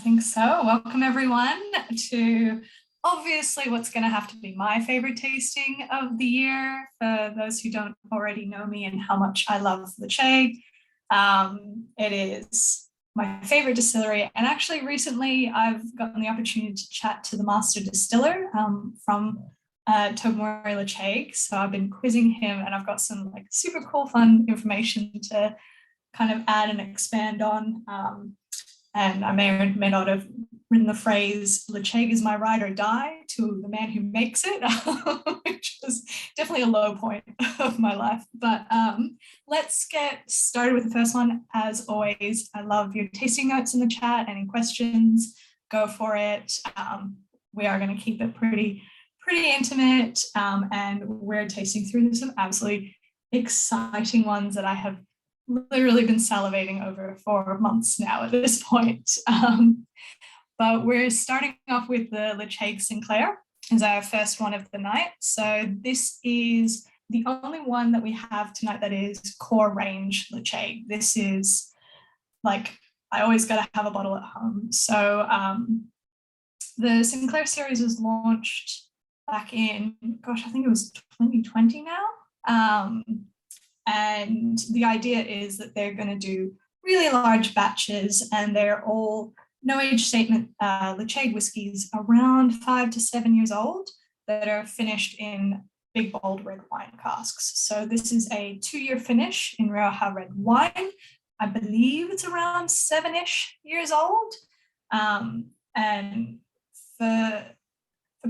think so. Welcome everyone to obviously what's going to have to be my favorite tasting of the year for those who don't already know me and how much I love Lechaig. It is my favorite distillery, and actually recently I've gotten the opportunity to chat to the master distiller from Tobermory Lechaig. So I've been quizzing him and I've got some like super cool fun information to kind of add and expand on. And I may or may not have written the phrase, Lechaig is my ride or die, to the man who makes it, which was definitely a low point of my life. But let's get started with the first one. As always, I love your tasting notes in the chat. Any questions, go for it. We are going to keep it pretty intimate, and we're tasting through some absolutely exciting ones that I have literally been salivating over for months now at this point. But we're starting off with the Lechaig Sinclair as our first one of the night. So this is the only one that we have tonight that is core range Lechaig. This is like, I always got to have a bottle at home. So the Sinclair series was launched back in, gosh, I think it was 2020 now. And the idea is that they're going to do really large batches, and they're all no age statement Lechaig whiskies around 5 to 7 years old that are finished in big bold red wine casks. So this is a 2-year finish in Rioja red wine. I believe it's around 7-ish years old. And for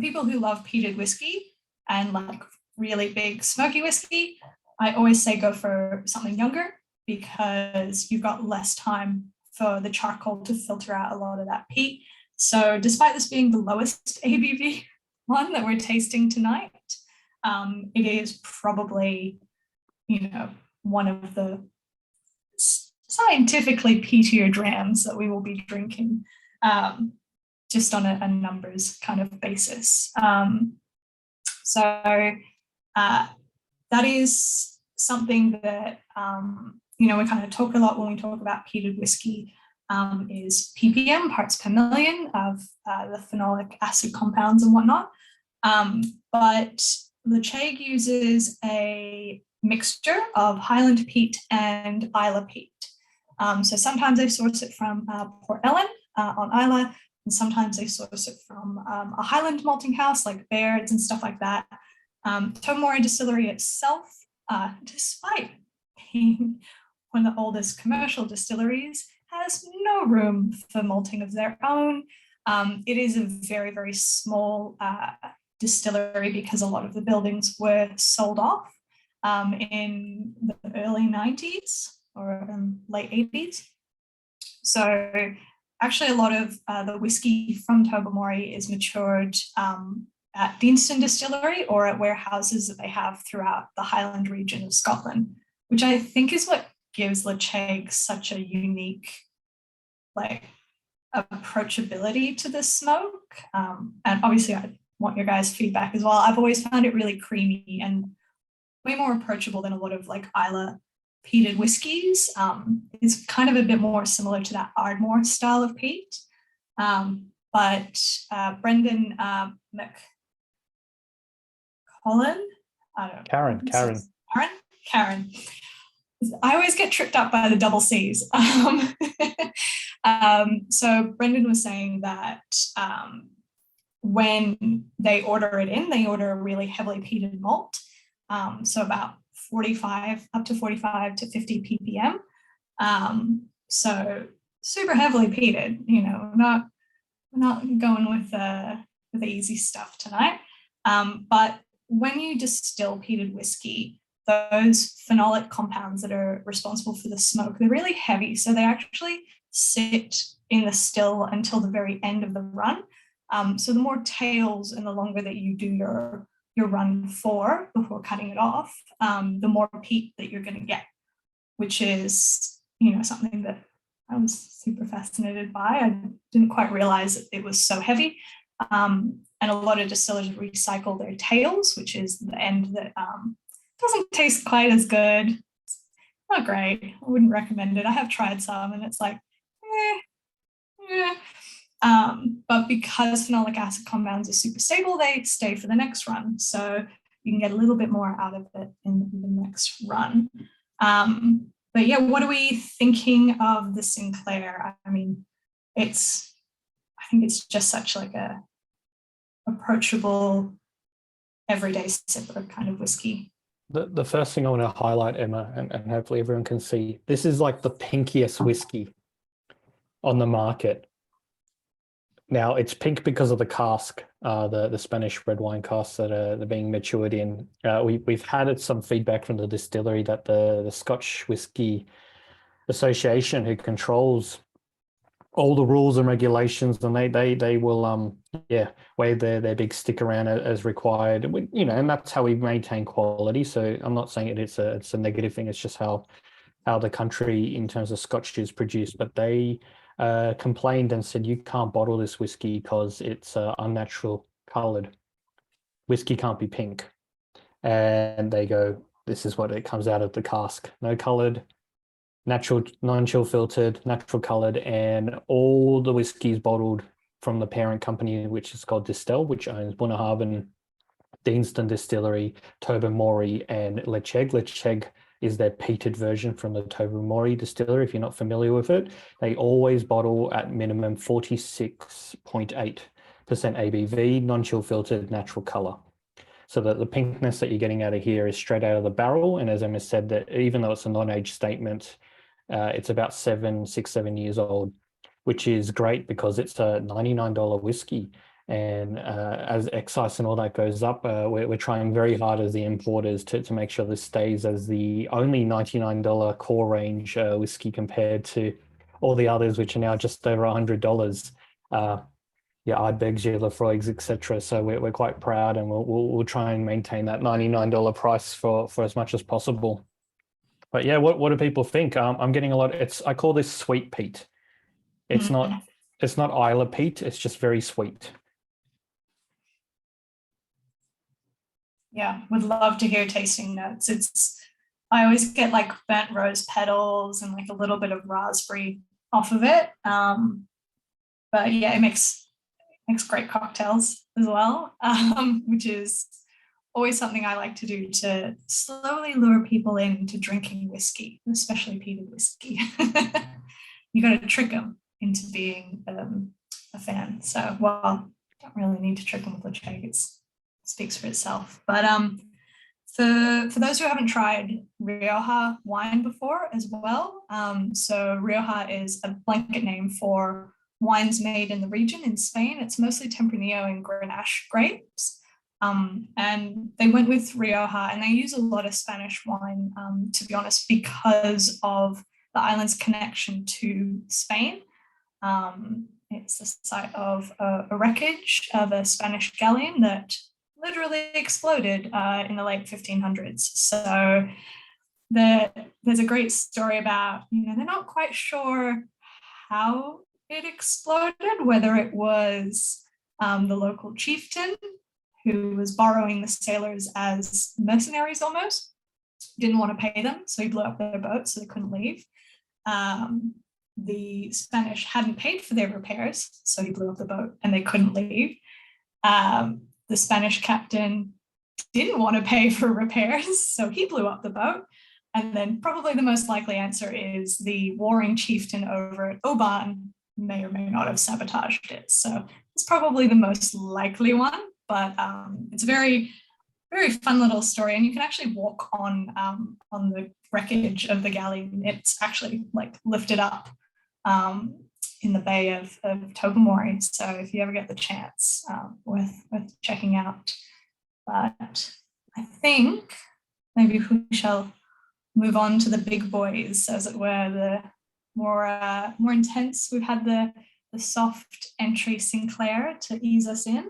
people who love peated whiskey and like really big smoky whiskey, I always say go for something younger because you've got less time for the charcoal to filter out a lot of that peat. So despite this being the lowest ABV one that we're tasting tonight, it is probably, one of the scientifically peatier drams that we will be drinking, just on a numbers kind of basis. That is something that, we kind of talk a lot when we talk about peated whiskey, is ppm, parts per million of the phenolic acid compounds and whatnot. But Lechaig uses a mixture of Highland peat and Islay peat. So sometimes they source it from Port Ellen on Islay, and sometimes they source it from a Highland malting house like Baird's and stuff like that. Tobermory Distillery itself, despite being one of the oldest commercial distilleries, has no room for malting of their own. It is a very, very small distillery because a lot of the buildings were sold off in the early 90s or late 80s. So actually a lot of the whiskey from Tobermory is matured at Deanston Distillery or at warehouses that they have throughout the Highland region of Scotland, which I think is what gives Lechaig such a unique approachability to the smoke. And obviously I want your guys' feedback as well. I've always found it really creamy and way more approachable than a lot of like Islay peated whiskies. It's kind of a bit more similar to that Ardmore style of peat. But Brendan Colin, I don't know. Karen. I always get tripped up by the double C's. So Brendan was saying that when they order it in, they order a really heavily peated malt. So about 45 to 50 ppm. So super heavily peated, not going with the easy stuff tonight. But when you distill peated whiskey, those phenolic compounds that are responsible for the smoke, they're really heavy. So they actually sit in the still until the very end of the run. So the more tails and the longer that you do your run for before cutting it off, the more peat that you're going to get, which is, something that I was super fascinated by. I didn't quite realize that it was so heavy. And a lot of distillers recycle their tails, which is the end that doesn't taste quite as good. It's not great. I wouldn't recommend it. I have tried some and it's like, But because phenolic acid compounds are super stable, they stay for the next run. So you can get a little bit more out of it in the next run. But yeah, what are we thinking of the Sinclair? I mean, I think it's just such like a approachable, everyday sipper kind of whiskey. The first thing I want to highlight, Emma, and hopefully everyone can see, this is like the pinkiest whiskey on the market. Now it's pink because of the cask, the Spanish red wine casks that are being matured in. We've had some feedback from the distillery that the Scotch Whisky Association, who controls all the rules and regulations, and they will wave their big stick around as required. And and that's how we maintain quality. So I'm not saying it's a negative thing. It's just how the country in terms of Scotch is produced. But they complained and said, you can't bottle this whiskey because it's unnatural colored. Whiskey can't be pink. And they go, this is what it comes out of the cask. No colored, natural, non-chill filtered, natural colored, and all the whiskies bottled from the parent company, which is called Distell, which owns Bunnahabhain, Deanston Distillery, Tobermory, and Lecheg. Lecheg is their peated version from the Tobermory distillery. If you're not familiar with it, they always bottle at minimum 46.8% ABV, non-chill filtered, natural color. So that the pinkness that you're getting out of here is straight out of the barrel. And as Emma said, that even though it's a non-age statement, it's about 7 years old, which is great because it's a $99 whiskey. And as excise and all that goes up, we're trying very hard as the importers to make sure this stays as the only $99 core range whiskey compared to all the others, which are now just over $100. Ardbegs, Laphroaigs, etc. So we're quite proud, and we'll try and maintain that $99 price for as much as possible. But yeah, what do people think? I'm getting a lot. I call this sweet peat. It's not Isla peat. It's just very sweet. Yeah, would love to hear tasting notes. I always get like burnt rose petals and like a little bit of raspberry off of it. But yeah, it makes great cocktails as well, which is always something I like to do to slowly lure people into drinking whiskey, especially peated whiskey. You got to trick them into being a fan. So, well, don't really need to trick them with Lecheg. It speaks for itself. But for those who haven't tried Rioja wine before as well, so Rioja is a blanket name for wines made in the region in Spain. It's mostly Tempranillo and Grenache grapes. And they went with Rioja, and they use a lot of Spanish wine, to be honest, because of the island's connection to Spain. It's the site of a wreckage of a Spanish galleon that literally exploded in the late 1500s. So there's a great story about, they're not quite sure how it exploded, whether it was the local chieftain who was borrowing the sailors as mercenaries almost, didn't want to pay them, so he blew up their boat so they couldn't leave. The Spanish hadn't paid for their repairs, so he blew up the boat and they couldn't leave. The Spanish captain didn't want to pay for repairs, so he blew up the boat. And then probably the most likely answer is the warring chieftain over at Oban may or may not have sabotaged it. So it's probably the most likely one, but it's a very, very fun little story. And you can actually walk on the wreckage of the galleon. It's actually like lifted up in the bay of Tobermory. So if you ever get the chance, worth checking out. But I think maybe we shall move on to the big boys, as it were, the more intense. We've had the soft entry Sinclair to ease us in,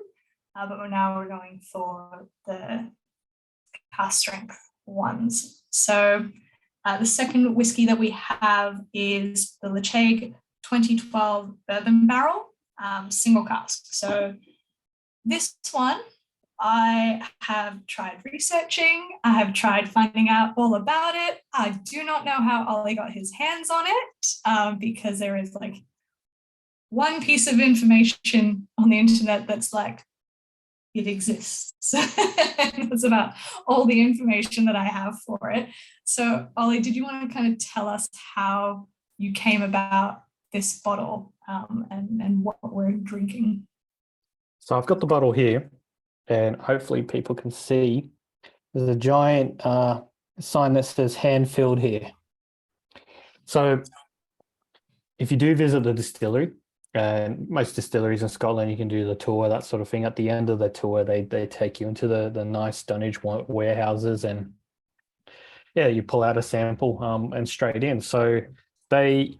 but we're going for the cask strength ones. So the second whiskey that we have is the Lecheg 2012 Bourbon Barrel single cask. So this one I have tried researching. I have tried finding out all about it. I do not know how Ollie got his hands on it because there is like one piece of information on the internet that's like, it exists. That's about all the information that I have for it. So, Ollie, did you want to kind of tell us how you came about this bottle and what we're drinking? So I've got the bottle here, and hopefully people can see. There's a giant sign that says hand filled here. So if you do visit the distillery, and most distilleries in Scotland, you can do the tour, that sort of thing. At the end of the tour, they take you into the nice dunnage warehouses, and yeah, you pull out a sample and straight in. So they've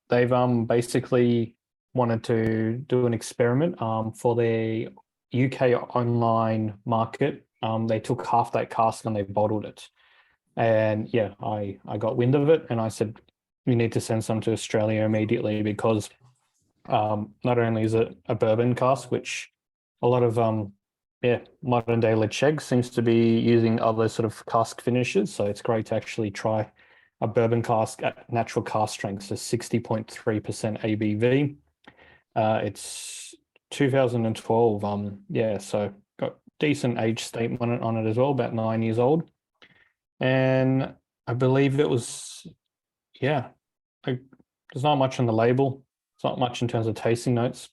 basically wanted to do an experiment for their UK online market. They took half that cask and they bottled it. And yeah, I got wind of it and I said, we need to send some to Australia immediately because not only is it a bourbon cask, which a lot of modern day Lecheg seems to be using other sort of cask finishes. So it's great to actually try a bourbon cask at natural cask strength, so 60.3% ABV. It's 2012. So got decent age statement on it as well, about 9 years old. And I believe it was, there's not much on the label. It's not much in terms of tasting notes.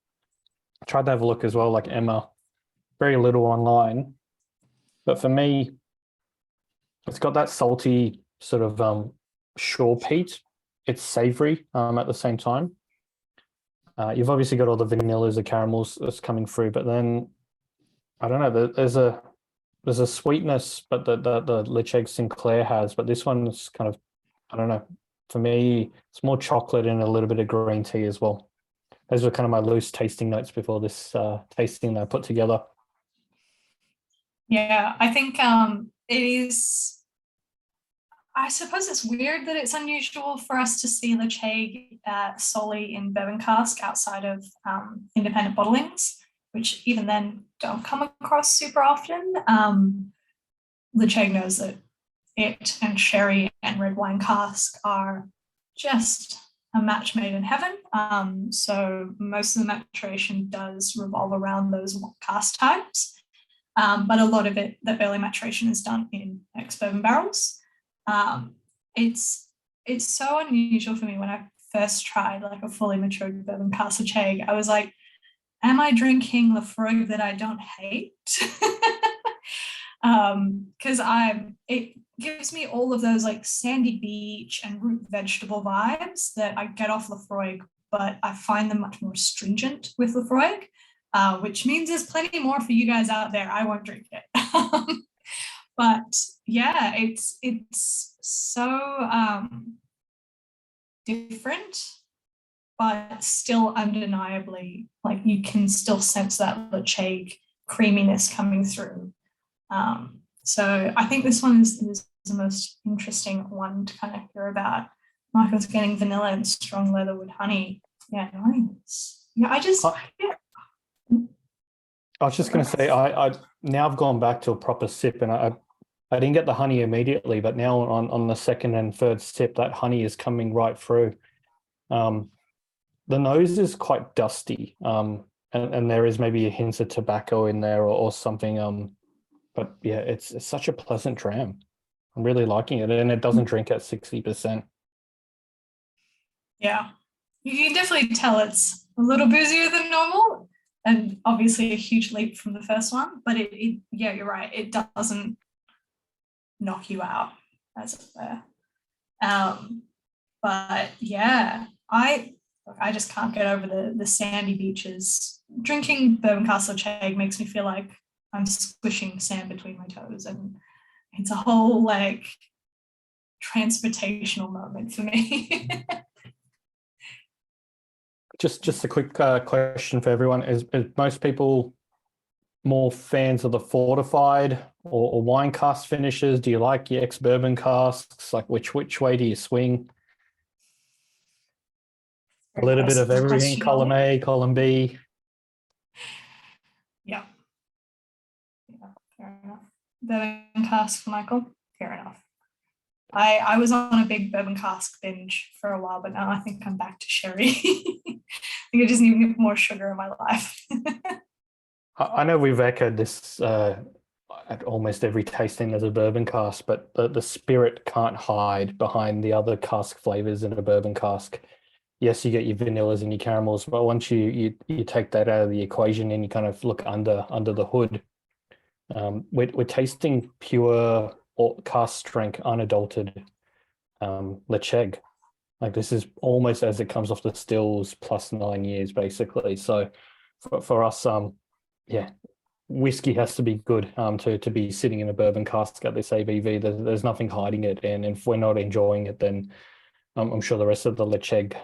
I tried to have a look as well, like Emma, very little online. But for me, it's got that salty sort of shore peat. It's savory at the same time. You've obviously got all the vanillas, the caramels that's coming through, but then I don't know. There's a sweetness, but the Lecheg Sinclair has, but this one's kind of, I don't know. For me, it's more chocolate and a little bit of green tea as well. Those were kind of my loose tasting notes before this tasting that I put together. Yeah, I think it is. I suppose it's weird that it's unusual for us to see Lecheg solely in bourbon cask outside of independent bottlings, which even then don't come across super often. Lecheg knows that it and sherry and red wine cask are just a match made in heaven. So most of the maturation does revolve around those cask types. But a lot of it, the early maturation is done in ex-bourbon barrels. It's so unusual for me when I first tried like a fully matured bourbon cask Lecheg. I was like, am I drinking Laphroaig that I don't hate? Because it gives me all of those like sandy beach and root vegetable vibes that I get off Laphroaig, but I find them much more stringent with Laphroaig, which means there's plenty more for you guys out there. I won't drink it. But yeah, it's so different, but still undeniably, like you can still sense that Lecheg creaminess coming through. So I think this one is the most interesting one to kind of hear about. Michael's getting vanilla and strong leatherwood honey. Yeah, nice. Yeah, I was just going to say, I now I've gone back to a proper sip, and I didn't get the honey immediately, but now on the second and third sip, that honey is coming right through. The nose is quite dusty, and there is maybe a hint of tobacco in there or something. But yeah, it's such a pleasant dram. I'm really liking it, and it doesn't drink at 60%. Yeah, you can definitely tell it's a little boozier than normal, and obviously a huge leap from the first one. But yeah, you're right. It doesn't knock you out, as it were. But yeah, I just can't get over the sandy beaches. Drinking bourbon cask Lecheg makes me feel like I'm squishing sand between my toes, and it's a whole like transportational moment for me. Just a quick question for everyone: is most people more fans of the fortified or wine cask finishes? Do you like your ex-bourbon casks? Like which way do you swing? A little bit of everything, column A, column B. Yeah. Fair enough. Bourbon cask for Michael. Fair enough. I was on a big bourbon cask binge for a while, but now I think I'm back to sherry. think I just need more sugar in my life. I know we've echoed this at almost every tasting as a bourbon cask, but the spirit can't hide behind the other cask flavors in a bourbon cask. Yes, you get your vanillas and your caramels, but once you take that out of the equation and you kind of look under the hood, we're tasting pure cask strength, unadulterated Lecheg. Like this is almost as it comes off the stills plus 9 years, basically. So for us, yeah, whiskey has to be good to be sitting in a bourbon cask at this ABV. There's nothing hiding it, and if we're not enjoying it, then I'm sure the rest of the Lecheg,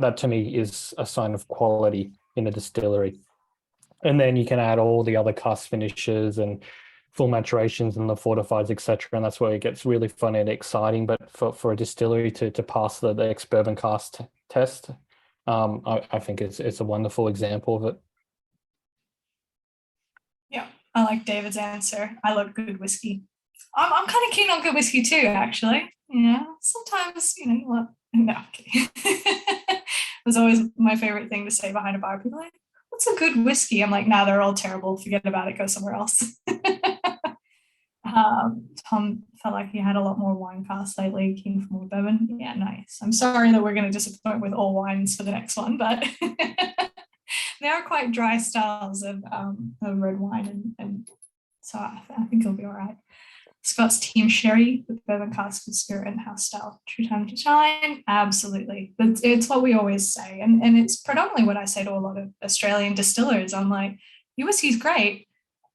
that to me is a sign of quality in a distillery. And then you can add all the other cask finishes and full maturations and the fortifieds, etc. And that's where it gets really fun and exciting. But for a distillery to pass the ex-bourbon cask test, I think it's a wonderful example of it. Yeah, I like David's answer. I love good whiskey. I'm kind of keen on good whiskey too, actually. Sometimes, what? No, I'm kidding. It was always my favorite thing to say behind a bar. People are like, what's a good whiskey? I'm like, nah, they're all terrible. Forget about it. Go somewhere else. Tom felt like he had a lot more wine casts lately, keen for more bourbon. Yeah, nice. I'm sorry that we're going to disappoint with all wines for the next one, but they are quite dry styles of red wine, and so I think it'll be all right. Scott's Team Sherry with bourbon cask with spirit and house style, true time to shine. Absolutely, it's what we always say, and it's predominantly what I say to a lot of Australian distillers. I'm like, your whiskey's great.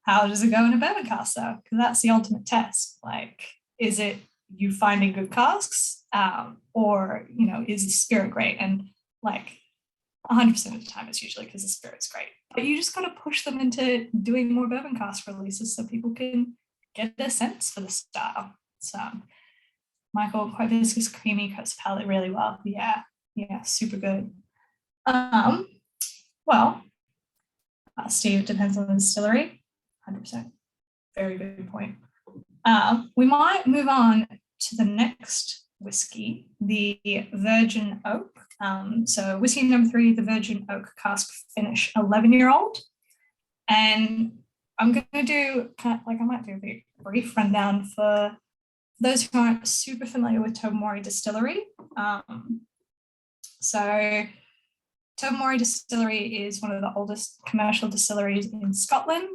How does it go in a bourbon cask though? Because that's the ultimate test. Like, is it you finding good casks, or is the spirit great? And like 100% of the time, it's usually because the spirit's great. But you just got to push them into doing more bourbon cask releases so people can get a sense for the style. So, Michael, quite viscous, creamy, coats the palate really well. Yeah, super good. Well, Steve, depends on the distillery. 100%. Very good point. We might move on to the next whiskey, the Virgin Oak. So whiskey number 3, the Virgin Oak cask finish 11-year-old. And I'm going to do I might do a brief rundown for those who aren't super familiar with Tobermory Distillery. So Tobermory Distillery is one of the oldest commercial distilleries in Scotland.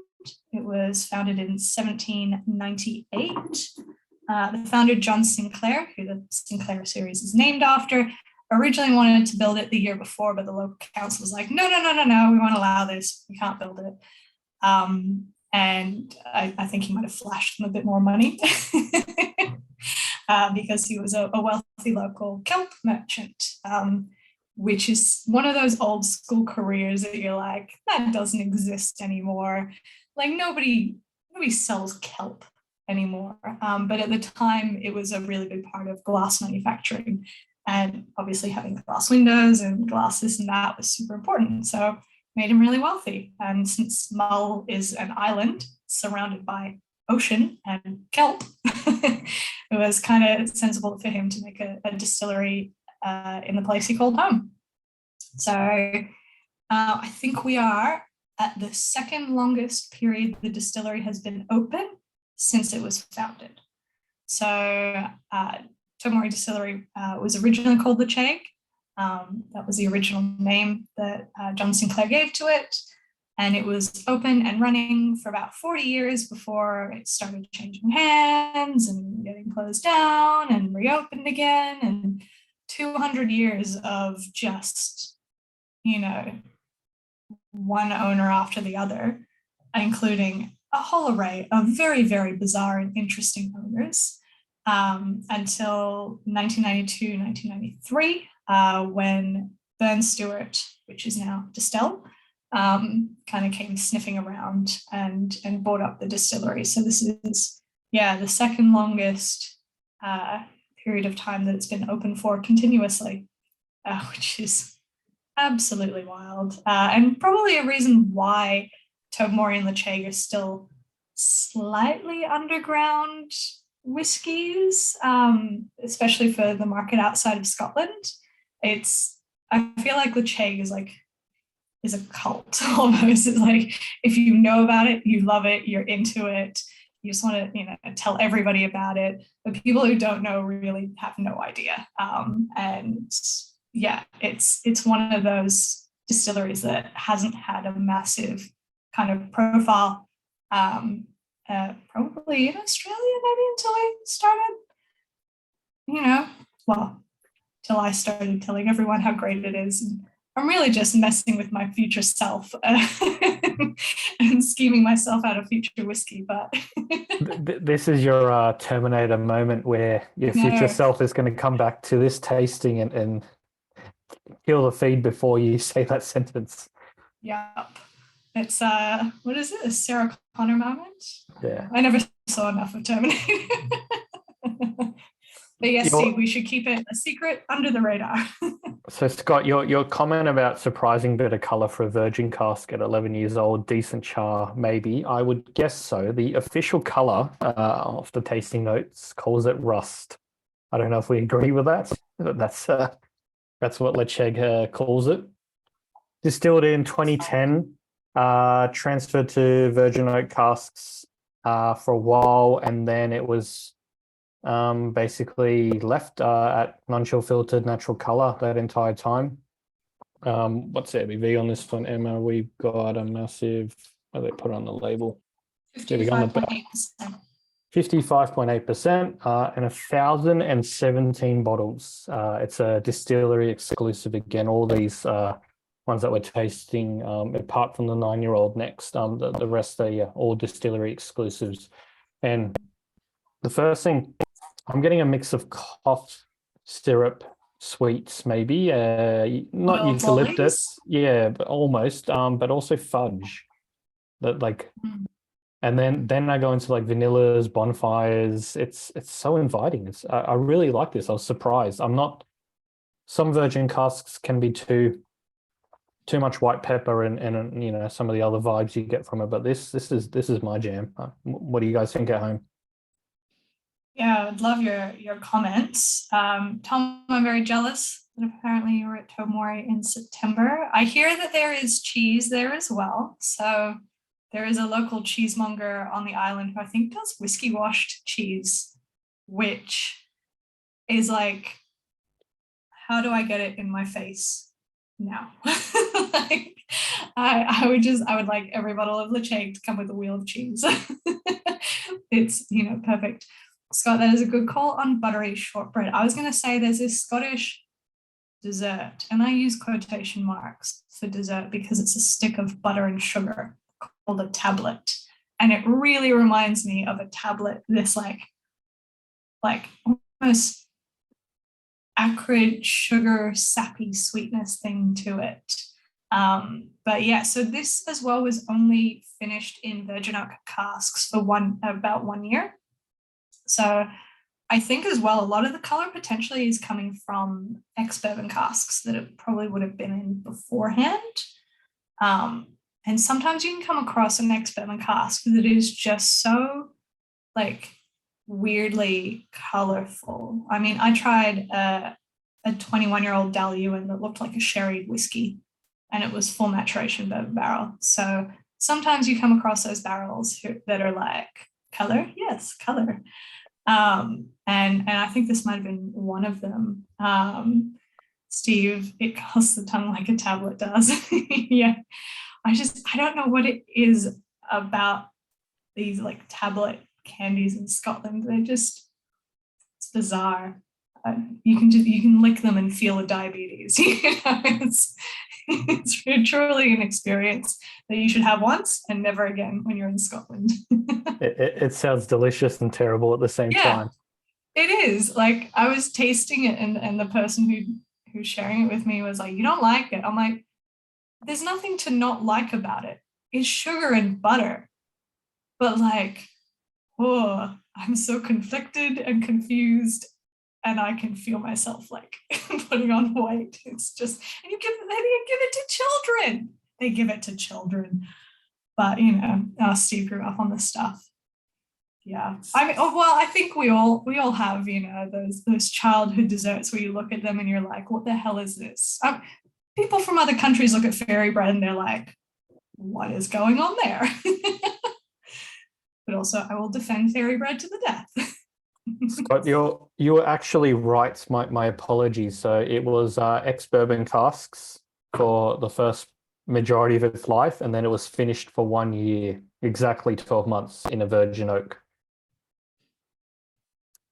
It was founded in 1798. The founder, John Sinclair, who the Sinclair series is named after, originally wanted to build it the year before, but the local council was like, no, we won't allow this. We can't build it. And I think he might have flashed them a bit more money because he was a wealthy local kelp merchant, which is one of those old school careers that you're like, that doesn't exist anymore. Like nobody sells kelp anymore. But at the time, it was a really big part of glass manufacturing. And obviously having glass windows and glass this and that was super important. So made him really wealthy. And since Mull is an island surrounded by ocean and kelp, it was kind of sensible for him to make a distillery in the place he called home. So I think we are at the second longest period the distillery has been open since it was founded. So Tobermory Distillery was originally called Lecheg. That was the original name that John Sinclair gave to it. And it was open and running for about 40 years before it started changing hands and getting closed down and reopened again. And 200 years of just, one owner after the other, including a whole array of very, very bizarre and interesting owners until 1992, 1993, when Burn Stewart, which is now Distell, kind of came sniffing around and bought up the distillery. So this is, the second longest period of time that it's been open for continuously, which is absolutely wild. And probably a reason why Tobermory and Lecheg are still slightly underground whiskies, especially for the market outside of Scotland. I feel like Lecheg is like is a cult almost. It's like, if you know about it, you love it, you're into it, you just want to, tell everybody about it. But people who don't know really have no idea. And yeah, it's one of those distilleries that hasn't had a massive kind of profile, probably in Australia, maybe until I started, till I started telling everyone how great it is. And I'm really just messing with my future self and scheming myself out of future whiskey. But This is your Terminator moment where your future self is going to come back to this tasting and kill the feed before you say that sentence. Yep. It's what is it? A Sarah Connor moment? Yeah. I never saw enough of Terminator. But yes, Steve, we should keep it a secret under the radar. So Scott, your comment about surprising bit of color for a virgin cask at 11 years old, decent char, maybe. I would guess so. The official color of the tasting notes calls it rust. I don't know if we agree with that. But that's what Lechegue calls it. Distilled in 2010, transferred to virgin oak casks for a while, and then it was basically left at non-chill filtered natural color that entire time. What's the ABV on this one, Emma? We've got a massive, what do they put on the label? 55.8%. 55.8% and 1,017 bottles. It's a distillery exclusive again. All these ones that we're tasting, apart from the 9-year-old next, the rest are all distillery exclusives. And the first thing, I'm getting a mix of cough syrup sweets, maybe not eucalyptus, but almost, but also fudge. That like, and then I go into like vanillas, bonfires. It's so inviting. I really like this. I was surprised. Some virgin casks can be too much white pepper and some of the other vibes you get from it, but this is my jam. What do you guys think at home? Yeah, I'd love your comments. Tom, I'm very jealous that apparently you were at Tomori in September. I hear that there is cheese there as well. So there is a local cheesemonger on the island who I think does whiskey washed cheese, which is like, how do I get it in my face now? Like, I would like every bottle of Lechegue to come with a wheel of cheese. It's perfect. Scott, that is a good call on buttery shortbread. I was going to say there's this Scottish dessert, and I use quotation marks for dessert because it's a stick of butter and sugar called a tablet. And it really reminds me of a tablet, this like almost acrid sugar, sappy sweetness thing to it. But yeah, so this as well was only finished in virgin oak casks for about 1 year. So I think as well, a lot of the color potentially is coming from ex-bourbon casks that it probably would have been in beforehand. And sometimes you can come across an ex-bourbon cask that is just so like weirdly colorful. I mean, I tried a 21-year-old Dalyuen that looked like a sherry whiskey, and it was full maturation bourbon barrel. So sometimes you come across those barrels that are like, color? Yes, color. And I think this might have been one of them. Steve, it costs the tongue like a tablet does. Yeah. I don't know what it is about these like tablet candies in Scotland. It's bizarre. You can lick them and feel the diabetes. It's truly an experience that you should have once and never again when you're in Scotland. It sounds delicious and terrible at the same time. It is. Like, I was tasting it and the person who's sharing it with me was like, you don't like it. I'm like, there's nothing to not like about it. It's sugar and butter. But like, oh, I'm so conflicted and confused, and I can feel myself like putting on weight. It's just, and they give it to children. They give it to children. But Steve grew up on this stuff. Yeah. I mean, I think we all have, those childhood desserts where you look at them and you're like, what the hell is this? people from other countries look at fairy bread and they're like, what is going on there? But also, I will defend fairy bread to the death. Scott, you were actually right. My apologies. So it was ex-bourbon casks for the first majority of its life, and then it was finished for 1 year, exactly 12 months in a virgin oak.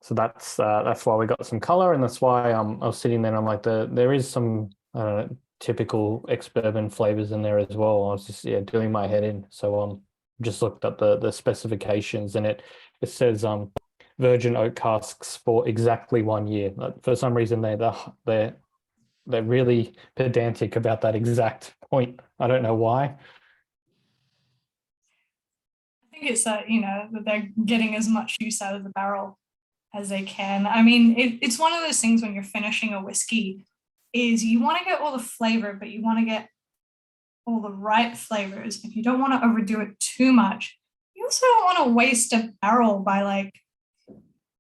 So that's why we got some color, and that's why I was sitting there and I'm like, there is some typical ex-bourbon flavors in there as well. I was just doing my head in. So just looked at the specifications, and it says virgin oak casks for exactly 1 year. For some reason, they're really pedantic about that exact point. I don't know why. I think it's that, that they're getting as much use out of the barrel as they can. I mean, it's one of those things when you're finishing a whiskey is you want to get all the flavor, but you want to get all the right flavors. If you don't want to overdo it too much, you also don't want to waste a barrel by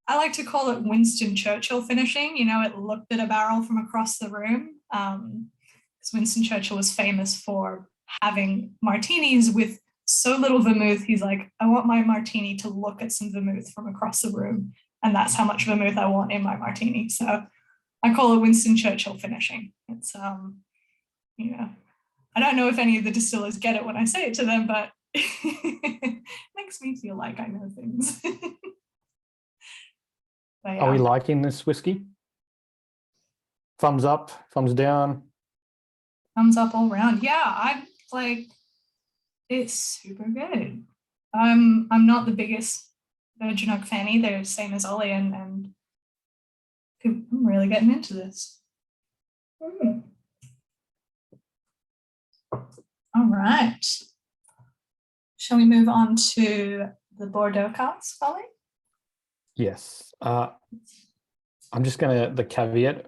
I like to call it Winston Churchill finishing. It looked at a barrel from across the room. Because Winston Churchill was famous for having martinis with so little vermouth. He's like, I want my martini to look at some vermouth from across the room. And that's how much vermouth I want in my martini. So I call it Winston Churchill finishing. It's, I don't know if any of the distillers get it when I say it to them, but it makes me feel like I know things. Yeah. Are we liking this whiskey? Thumbs up, thumbs down? Thumbs up all around. Yeah, I'm like, it's super good. I'm not the biggest virgin oak fan either, same as Ollie, and I'm really getting into this. All right. Shall we move on to the Bordeaux cask, Ollie? Yes. I'm just the caveat.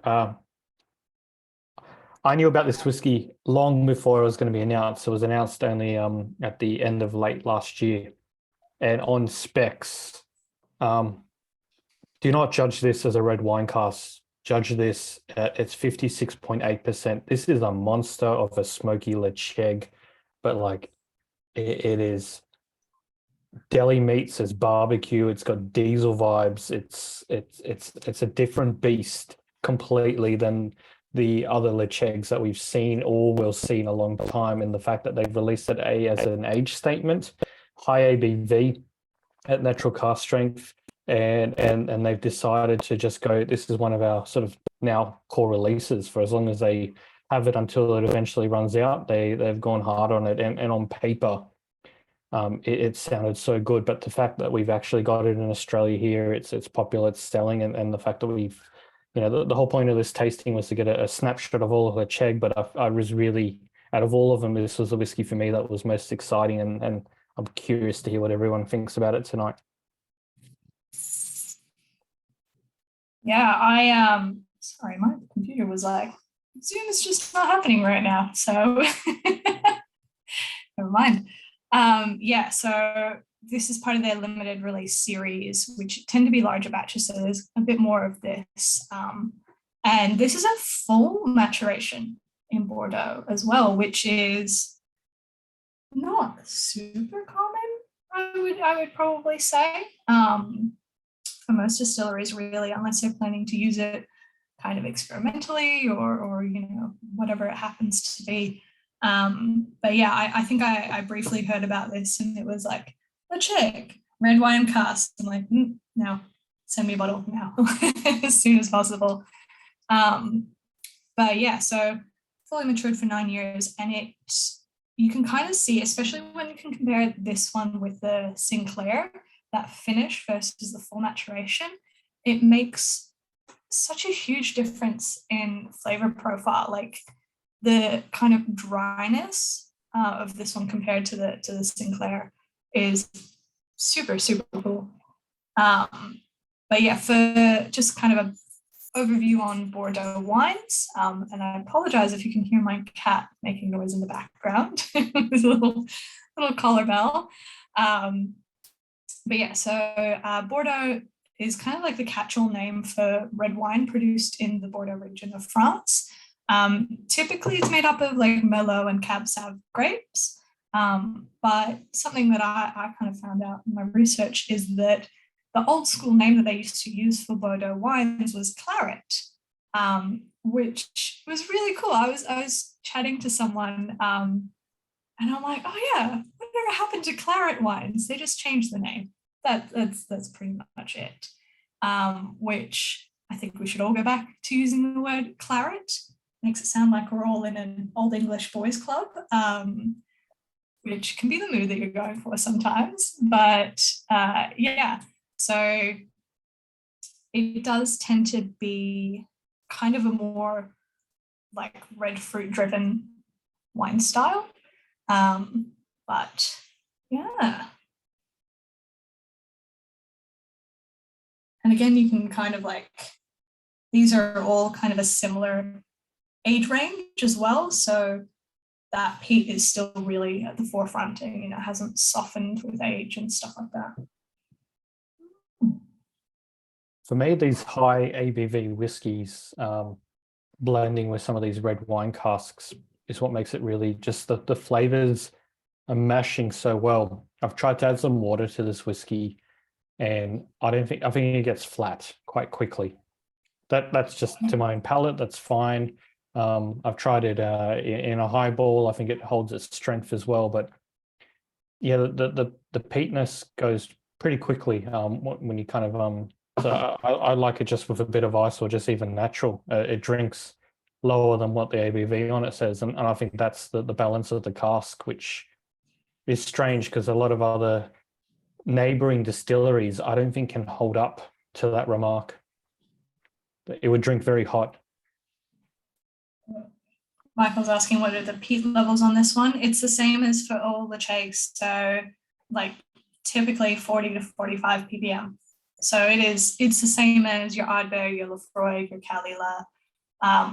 I knew about this whiskey long before it was going to be announced. It was announced only at the end of late last year. And on specs, do not judge this as a red wine cask. Judge this at its 56.8%. This is a monster of a smoky Lecheg, but it is deli meats as barbecue. It's got diesel vibes. It's a different beast completely than the other Lechegs that we've seen or will see in a long time. And the fact that they've released it as an age statement, high ABV at natural cask strength, and they've decided to just go, this is one of our sort of now core releases for as long as they have it until it eventually runs out. They've gone hard on it, and on paper it sounded so good. But the fact that we've actually got it in Australia here, it's popular, it's selling, and the fact that we've, the whole point of this tasting was to get a snapshot of all of Lecheg, but I was really, out of all of them, this was the whiskey for me that was most exciting, and I'm curious to hear what everyone thinks about it tonight. Yeah, sorry, my computer was like, Zoom is just not happening right now. So never mind. Yeah, so this is part of their limited release series, which tend to be larger batches. So there's a bit more of this. And this is a full maturation in Bordeaux as well, which is not super common, I would probably say. For most distilleries, really, unless they're planning to use it kind of experimentally or whatever it happens to be. But yeah, I think I briefly heard about this, and it was like, Lecheg, red wine cask. I'm like, no, send me a bottle now, as soon as possible. But yeah, so fully matured for 9 years, and you can kind of see, especially when you can compare this one with the Sinclair, that finish versus the full maturation, it makes such a huge difference in flavor profile. Like the kind of dryness of this one compared to the Sinclair is super, super cool. But yeah, for just kind of an overview on Bordeaux wines, and I apologize if you can hear my cat making noise in the background. There's a little collar bell. But yeah, so Bordeaux is kind of like the catch-all name for red wine produced in the Bordeaux region of France. Typically, it's made up of like Merlot and Cab Sav grapes. But something that I kind of found out in my research is that the old school name that they used to use for Bordeaux wines was claret, which was really cool. I was chatting to someone, and I'm like, oh yeah, whatever happened to claret wines? They just changed the name. That's pretty much it. Which I think we should all go back to using the word claret. Makes it sound like we're all in an old English boys club, which can be the mood that you're going for sometimes. But yeah, so it does tend to be kind of a more like red fruit driven wine style. But yeah. And again, you can kind of like, these are all kind of a similar age range as well. So that peat is still really at the forefront and, you know, hasn't softened with age and stuff like that. For me, these high ABV whiskies, blending with some of these red wine casks is what makes it really just the flavors are mashing so well. I've tried to add some water to this whiskey and I think it gets flat quite quickly. That's just to my own palate, that's fine. I've tried it in a highball. I think it holds its strength as well. But yeah, the peatness goes pretty quickly when you kind of so I like it just with a bit of ice or just even natural. It drinks lower than what the ABV on it says, and I think that's the balance of the cask, which is strange because a lot of other neighboring distilleries I don't think can hold up to that remark. It would drink very hot. Michael's asking what are the peat levels on this one. It's the same as for all the Chaigs. So like typically 40 to 45 ppm. So it's the same as your Ardbeg, your Laphroaig, your Caol Ila,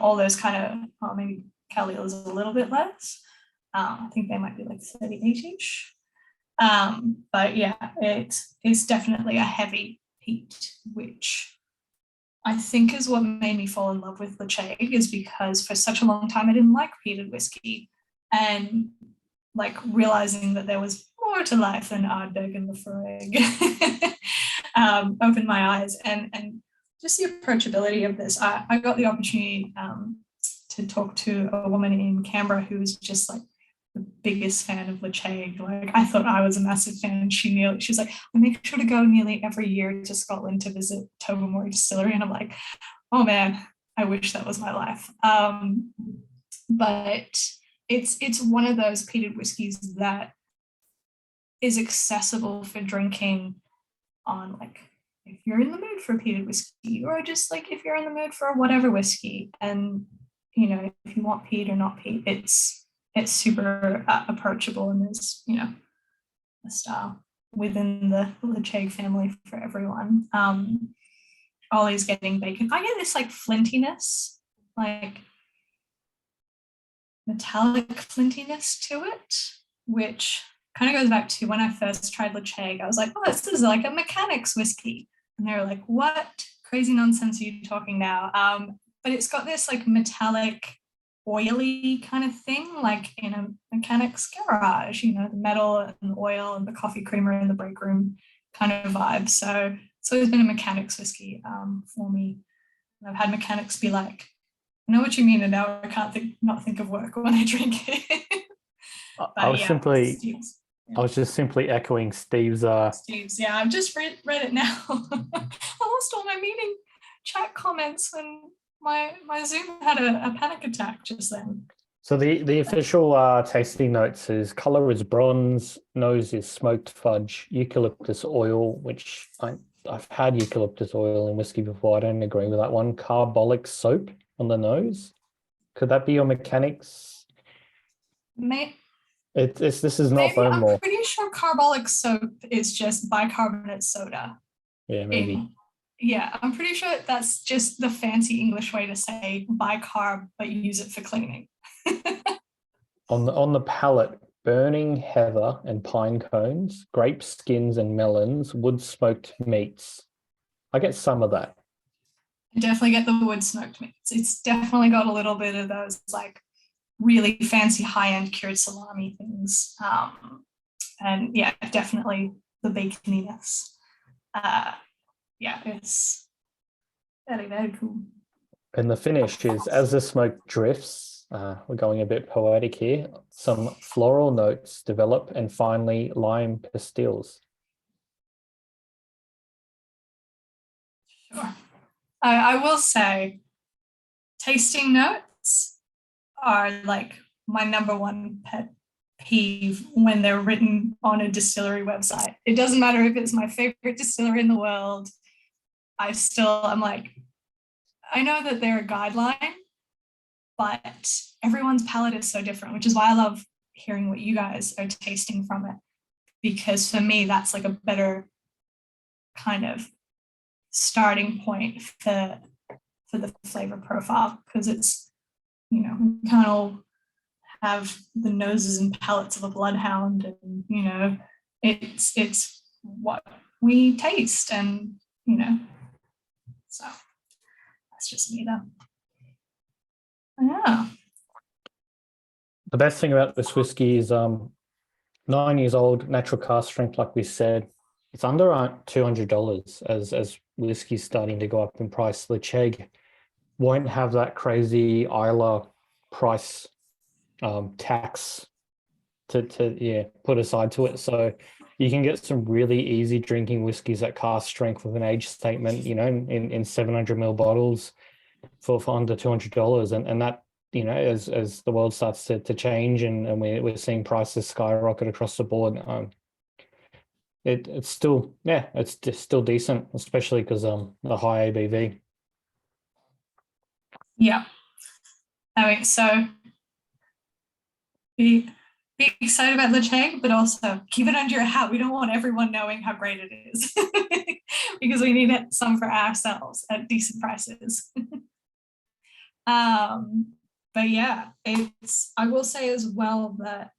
all those kind of, well, maybe Caol Ila is a little bit less. I think they might be like 38-ish. But yeah, it's definitely a heavy peat, which I think is what made me fall in love with Lechaig, is because for such a long time I didn't like peated whiskey, and like realizing that there was more to life than Ardbeg and Laphroaig opened my eyes, and just the approachability of this. I got the opportunity to talk to a woman in Canberra who was just like the biggest fan of Lechaig. Like I thought I was a massive fan. She's like, I make sure to go nearly every year to Scotland to visit Tobermory Distillery. And I'm like, oh man, I wish that was my life. But it's one of those peated whiskies that is accessible for drinking on, like, if you're in the mood for peated whiskey, or just like if you're in the mood for whatever whiskey, and you know, if you want peat or not peat, it's super approachable, and there's, you know, a style within the Lechaig family for everyone. Ollie's getting bacon. I get this like flintiness, like metallic flintiness to it, which kind of goes back to when I first tried Lechaig. I was like, oh, this is like a mechanics whiskey. And they were like, what crazy nonsense are you talking now? But it's got this like metallic, oily kind of thing, like in a mechanics garage, you know, the metal and the oil and the coffee creamer in the break room kind of vibe. So it's been a mechanics whiskey for me. And I've had mechanics be like, I know what you mean, and now I can't not think of work when I drink it. I was just simply echoing Steve's. Yeah, I've just read it now. I lost all my meeting chat comments when my Zoom had a panic attack just then. So the official tasting notes is color is bronze, nose is smoked fudge, eucalyptus oil, which I've had eucalyptus oil in whiskey before. I don't agree with that one. Carbolic soap on the nose. Could that be your mechanics? This is not Bowmore. I'm pretty sure carbolic soap is just bicarbonate soda. Yeah, maybe. Yeah, I'm pretty sure that's just the fancy English way to say bicarb, but you use it for cleaning. On the palate, burning heather and pine cones, grape skins and melons, wood smoked meats. I get some of that. I definitely get the wood smoked meats. It's definitely got a little bit of those like really fancy high-end cured salami things. And yeah, definitely the baconiness. Yeah, it's very, very cool. And the finish is, as the smoke drifts, we're going a bit poetic here, some floral notes develop and finally lime pastilles. Sure. I will say tasting notes are like my number one pet peeve when they're written on a distillery website. It doesn't matter if it's my favorite distillery in the world. I'm like, I know that they're a guideline, but everyone's palate is so different, which is why I love hearing what you guys are tasting from it. Because for me, that's like a better kind of starting point for the flavor profile, because it's, we kind of have the noses and palates of a bloodhound, and it's what we taste, and so that's just me though. Yeah. The best thing about this whiskey is 9 years old, natural cask strength, like we said. It's under $200 as whiskey's starting to go up in price. The Chegg won't have that crazy Isla price tax to put aside to it. So you can get some really easy drinking whiskeys at cask strength with an age statement, in 700 ml bottles for under $200. And that, as the world starts to change and we're seeing prices skyrocket across the board, it's still, it's just still decent, especially because the high ABV. Yeah. I mean, so be excited about the Chegg, but also keep it under your hat. We don't want everyone knowing how great it is because we need it some for ourselves at decent prices. But yeah, I will say as well that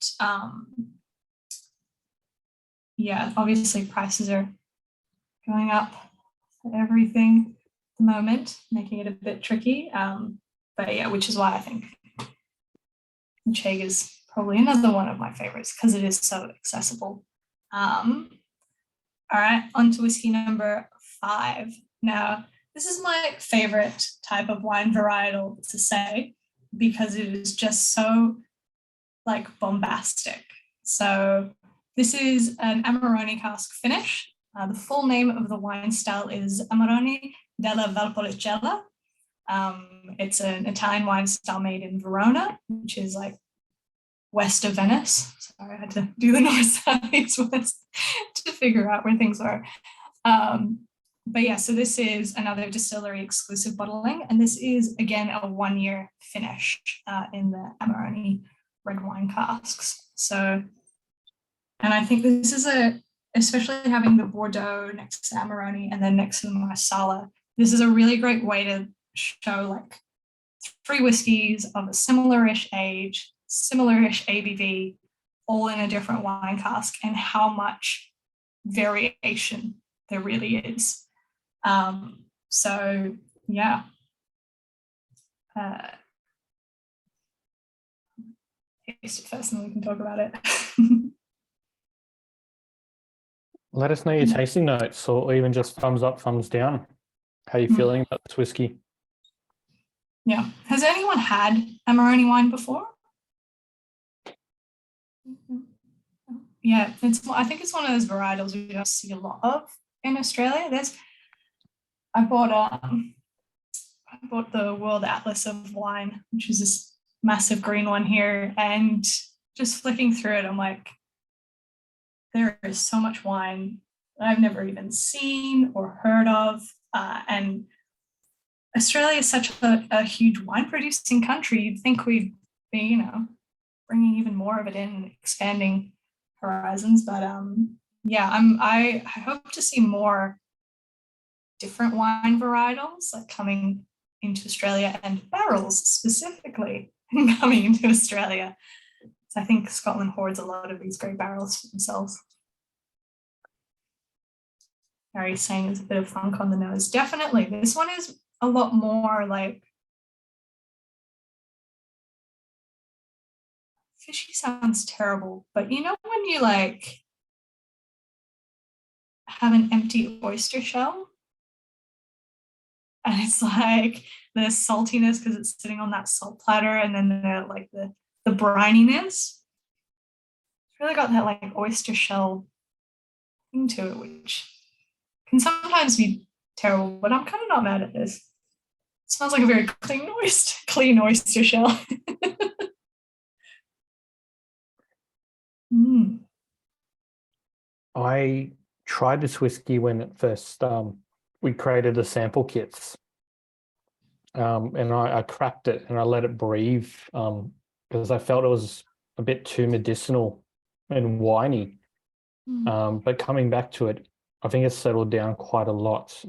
obviously prices are going up for everything at the moment, making it a bit tricky. But yeah, which is why I think the Chegg is probably another one of my favorites because it is so accessible. All right, on to whiskey number 5. Now, this is my favorite type of wine varietal to say because it is just so like bombastic. So this is an Amarone cask finish. The full name of the wine style is Amarone della Valpolicella. It's an Italian wine style made in Verona, which is like west of Venice. Sorry, I had to do the north, south, east, west to figure out where things are. But yeah, so this is another distillery exclusive bottling, and this is again a 1-year finish in the Amarone red wine casks. So, and I think this is especially having the Bordeaux next to Amarone and then next to the Marsala, this is a really great way to show like 3 whiskeys of a similar-ish age, similar-ish ABV, all in a different wine cask, and how much variation there really is. So yeah. Taste it first and then we can talk about it. Let us know your tasting notes, or even just thumbs up, thumbs down. How are you feeling about this whiskey? Yeah. Has anyone had Amarone wine before? Yeah, I think it's one of those varietals we don't see a lot of in Australia. I bought the World Atlas of Wine, which is this massive green one here, and just flicking through it, I'm like, there is so much wine that I've never even seen or heard of, and Australia is such a huge wine producing country. You'd think we'd be, bringing even more of it in and expanding horizons. But I hope to see more different wine varietals like coming into Australia, and barrels specifically coming into Australia. So I think Scotland hoards a lot of these great barrels for themselves. Harry's saying there's a bit of funk on the nose. Definitely. This one is a lot more like, fishy sounds terrible, but you know when you like have an empty oyster shell and it's like the saltiness because it's sitting on that salt platter, and then the brininess. It's really got that like oyster shell thing to it, which can sometimes be terrible, but I'm kind of not mad at this. It smells like a very clean oyster shell. Mm. I tried this whiskey when it first we created the sample kits, and I cracked it and I let it breathe because I felt it was a bit too medicinal and winey. But coming back to it, I think it's settled down quite a lot.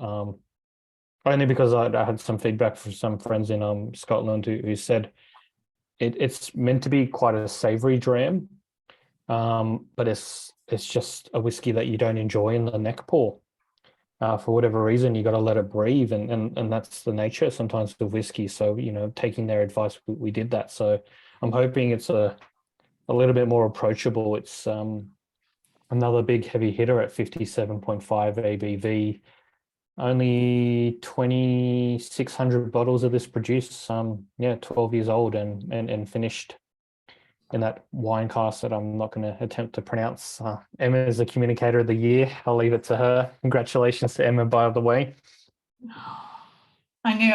Only because I had some feedback from some friends in Scotland who said it's meant to be quite a savory dram, but it's just a whiskey that you don't enjoy in the neck pour. For whatever reason, you got to let it breathe, and that's the nature sometimes of whiskey. So, taking their advice, we did that. So I'm hoping it's a little bit more approachable. It's another big heavy hitter at 57.5 ABV. Only 2,600 bottles of this produced. 12 years old and finished in that wine cask that I'm not going to attempt to pronounce. Emma is the communicator of the year. I'll leave it to her. Congratulations to Emma, by the way. I knew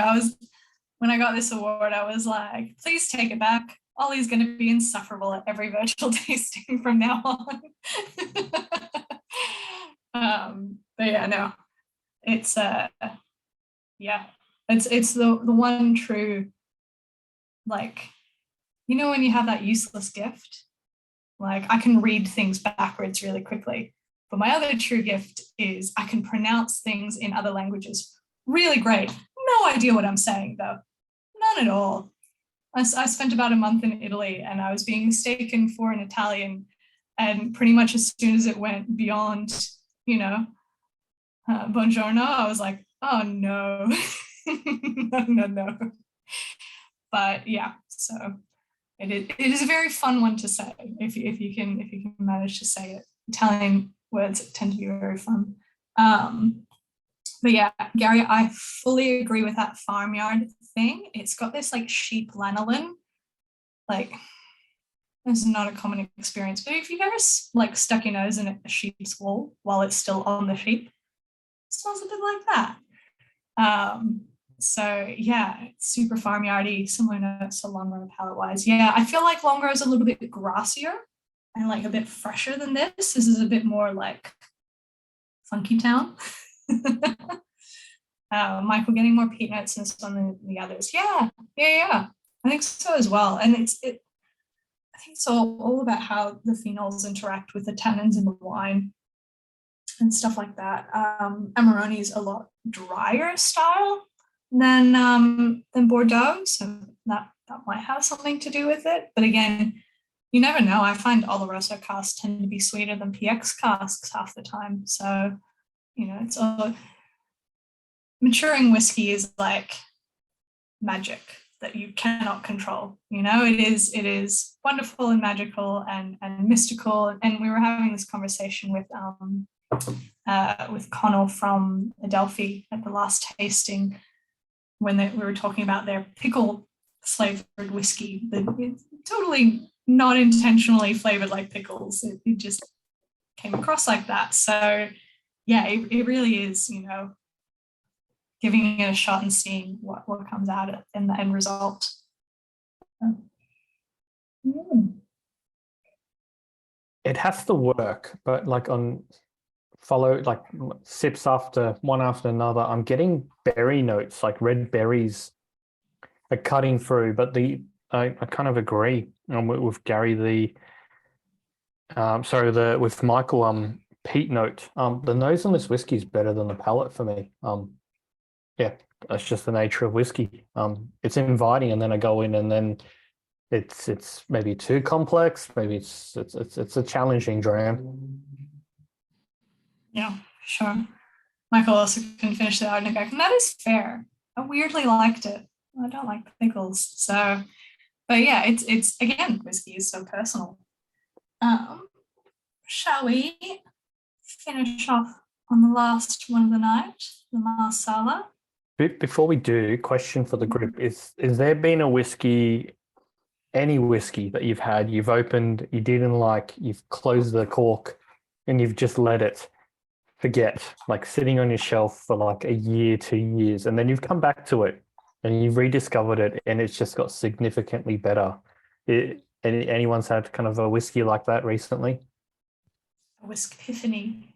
when I got this award, I was like, please take it back. Ollie's going to be insufferable at every virtual tasting from now on. But yeah, no, it's it's the one true, like, when you have that useless gift, like I can read things backwards really quickly. But my other true gift is I can pronounce things in other languages really great. No idea what I'm saying though. None at all. I spent about a month in Italy and I was being mistaken for an Italian. And pretty much as soon as it went beyond, buongiorno, I was like, oh no, no. But yeah, so it is a very fun one to say if you can manage to say it. Italian words tend to be very fun. But yeah, Gary, I fully agree with that farmyard thing. It's got this like sheep lanolin. Like, this is not a common experience, but if you've ever like stuck your nose in a sheep's wool while it's still on the sheep, it smells a bit like that. So yeah, it's super farmyardy, similar notes to Longrow palette wise. Yeah, I feel like Longrow is a little bit grassier and like a bit fresher than this. This is a bit more like Funky Town. Michael getting more peat notes in this one than the others. Yeah. I think so as well. And I think it's all about how the phenols interact with the tannins in the wine and stuff like that. Amarone is a lot drier style than Bordeaux, so that might have something to do with it. But again, you never know. I find Oloroso casks tend to be sweeter than PX casks half the time. So, it's all maturing whiskey is like magic that you cannot control. It is wonderful and magical and mystical. And we were having this conversation with Connell from Adelphi at the last tasting when we were talking about their pickle flavored whiskey. It's totally not intentionally flavored like pickles. It just came across like that. So yeah, it really is, giving it a shot and seeing what comes out in the end result. It has to work, but like follow like sips after one after another, I'm getting berry notes, like red berries are cutting through. But I kind of agree with Gary. With Michael, peat note. The nose on this whiskey is better than the palate for me. Yeah, that's just the nature of whiskey. It's inviting, and then I go in, and then it's maybe too complex. Maybe it's a challenging dram. Yeah, sure. Michael also couldn't finish the out and that is fair. I weirdly liked it. I don't like pickles. So, but yeah, it's again, whiskey is so personal. Um, shall we finish off on the last one of the night, the Marsala? Before we do, question for the group is there been a whiskey, any whiskey that you've had, you've opened, you didn't like, you've closed the cork and you've just let it forget, like sitting on your shelf for like a year, 2 years, and then you've come back to it and you've rediscovered it and it's just got significantly better? Anyone's had kind of a whiskey like that recently? A whisk epiphany.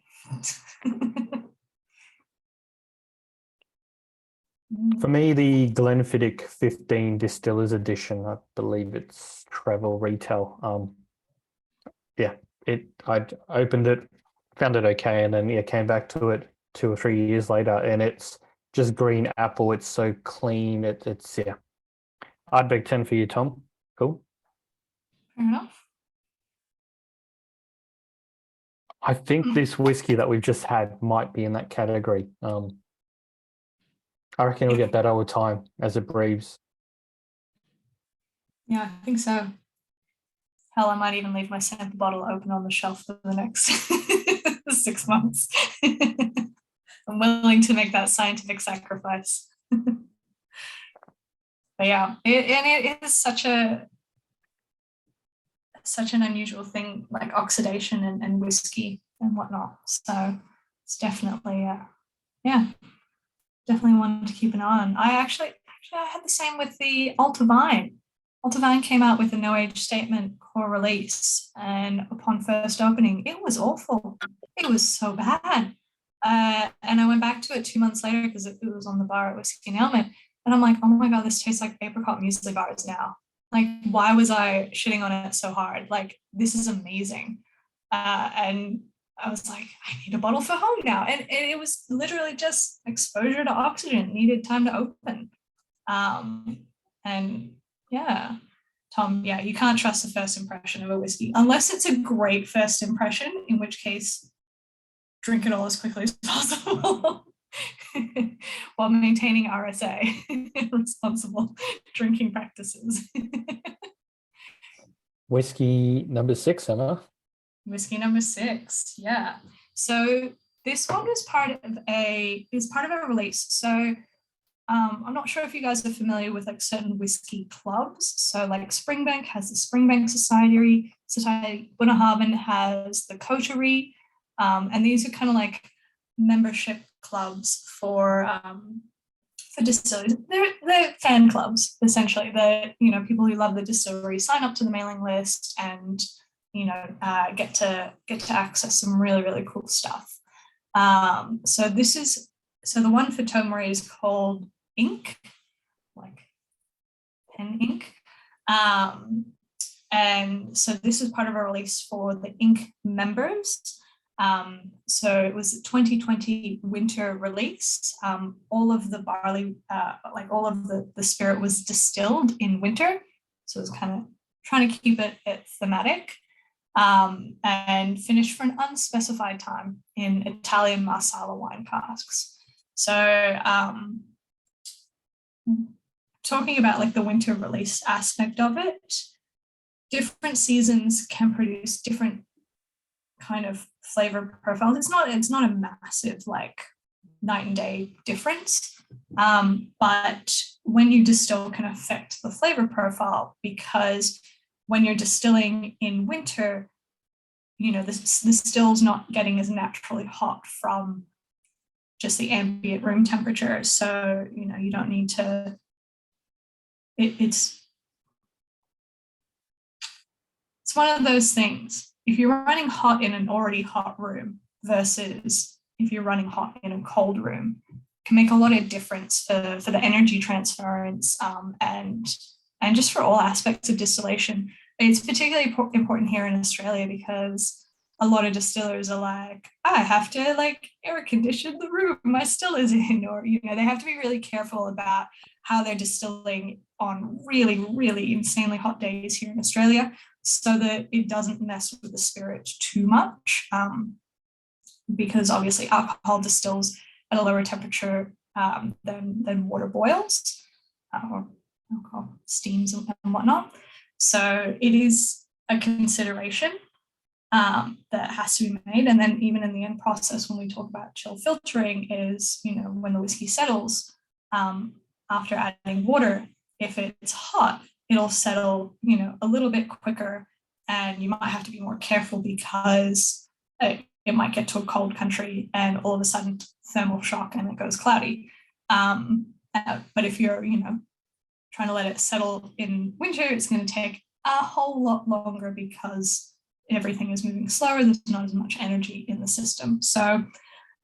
For me, the Glenfiddich 15 Distillers Edition, I believe it's travel retail. Yeah, I'd opened it, found it okay, and then came back to it 2 or 3 years later, and it's just green apple. It's so clean. It's yeah. I'd beg 10 for you, Tom. Cool. Fair enough. I think this whiskey that we've just had might be in that category. I reckon it'll get better with time as it brews. Yeah, I think so. Hell, I might even leave my sample bottle open on the shelf for the next 6 months. I'm willing to make that scientific sacrifice. But yeah, it is such an unusual thing, like oxidation and whiskey and whatnot. So it's definitely, yeah, definitely one to keep an eye on. I actually I had the same with the Alta Vine. Alta Vine came out with a no age statement core release, and upon first opening, it was awful. It was so bad. And I went back to it 2 months later because it was on the bar at Whiskey and Helmet, and I'm like, oh my god, this tastes like apricot muesli bars now. Like, why was I shitting on it so hard? Like, this is amazing. And I was like, I need a bottle for home now. And it was literally just exposure to oxygen, needed time to open. And yeah, Tom, yeah, you can't trust the first impression of a whiskey unless it's a great first impression, in which case, drink it all as quickly as possible while maintaining RSA, responsible drinking practices. Whiskey number 6, Emma. Whiskey number 6, yeah. So this one was part of a release. So I'm not sure if you guys are familiar with like certain whiskey clubs. So like Springbank has the Springbank Society. Bunnahabhain has the Coterie, and these are kind of like membership clubs for distilleries. They're fan clubs essentially. They're people who love the distillery sign up to the mailing list and get to access some really, really cool stuff. So the one for Tomori is called Ink, like pen ink. And so this is part of a release for the Ink members. So it was a 2020 winter release. All of the barley, all of the spirit was distilled in winter. So it was kind of trying to keep it thematic. And finished for an unspecified time in Italian Marsala wine casks. So talking about like the winter release aspect of it, different seasons can produce different kind of flavor profiles. It's not a massive like night and day difference, but when you distill can affect the flavor profile, because when you're distilling in winter, the still's not getting as naturally hot from just the ambient room temperature. So, you don't need to, it's one of those things. If you're running hot in an already hot room versus if you're running hot in a cold room, can make a lot of difference for the energy transference, and just for all aspects of distillation. It's particularly important here in Australia because a lot of distillers are like, I have to like air condition the room my still is in, or they have to be really careful about how they're distilling on really, really insanely hot days here in Australia, so that it doesn't mess with the spirit too much, because obviously alcohol distills at a lower temperature than water boils or alcohol steams and whatnot. So it is a consideration that has to be made. And then even in the end process, when we talk about chill filtering, is, you know, when the whiskey settles, after adding water, if it's hot, it'll settle, you know, a little bit quicker, and you might have to be more careful because it might get to a cold country and all of a sudden thermal shock and it goes cloudy. But if you're, you know, trying to let it settle in winter, it's going to take a whole lot longer because everything is moving slower. There's not as much energy in the system. So,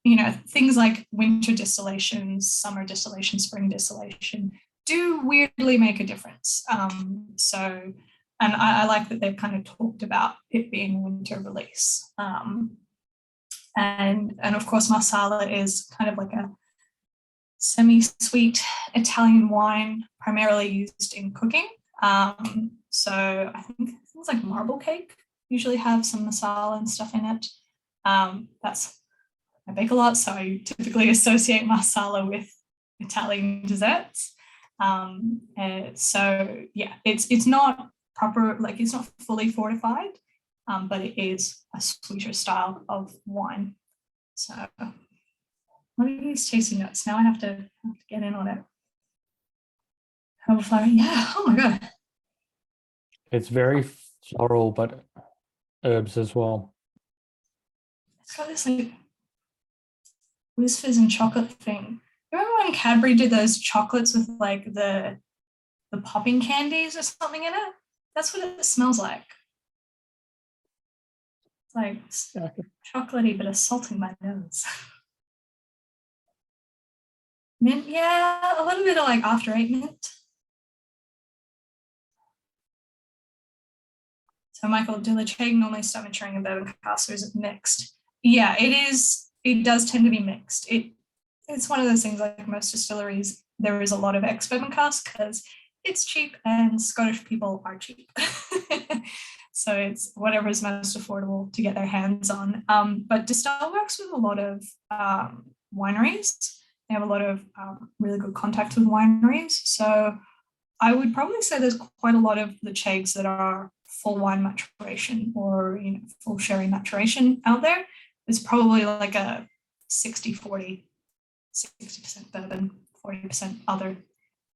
you know, things like winter distillation, summer distillation, spring distillation do weirdly make a difference. And I like that they've kind of talked about it being winter release. And of course, Marsala is kind of like a semi-sweet Italian wine, primarily used in cooking. So I think things like marble cake usually have some Marsala and stuff in it. I bake a lot, so I typically associate Marsala with Italian desserts. So yeah, it's not proper, like it's not fully fortified, but it is a sweeter style of wine. So what are these tasting notes? Now I have to get in on it. Herbal flower, yeah. Oh my god. It's very floral, but herbs as well. It's got this like whispers and chocolate thing. Remember when Cadbury did those chocolates with like the popping candies or something in it? That's what it smells like. It's like chocolatey, but assaulting my nose. Mint, yeah, a little bit of like after eight mint. So Michael, do Ledaig normally start maturing in bourbon cask, or is it mixed? Yeah, it is. It does tend to be mixed. It's one of those things, like most distilleries, there is a lot of ex-bourbon cask because it's cheap and Scottish people are cheap. So it's whatever is most affordable to get their hands on. But Distill works with a lot of wineries. They have a lot of really good contacts with wineries. So I would probably say there's quite a lot of Leceigs that are full wine maturation or, you know, full sherry maturation out there. It's probably like a 60-40, 60% bourbon, 40% other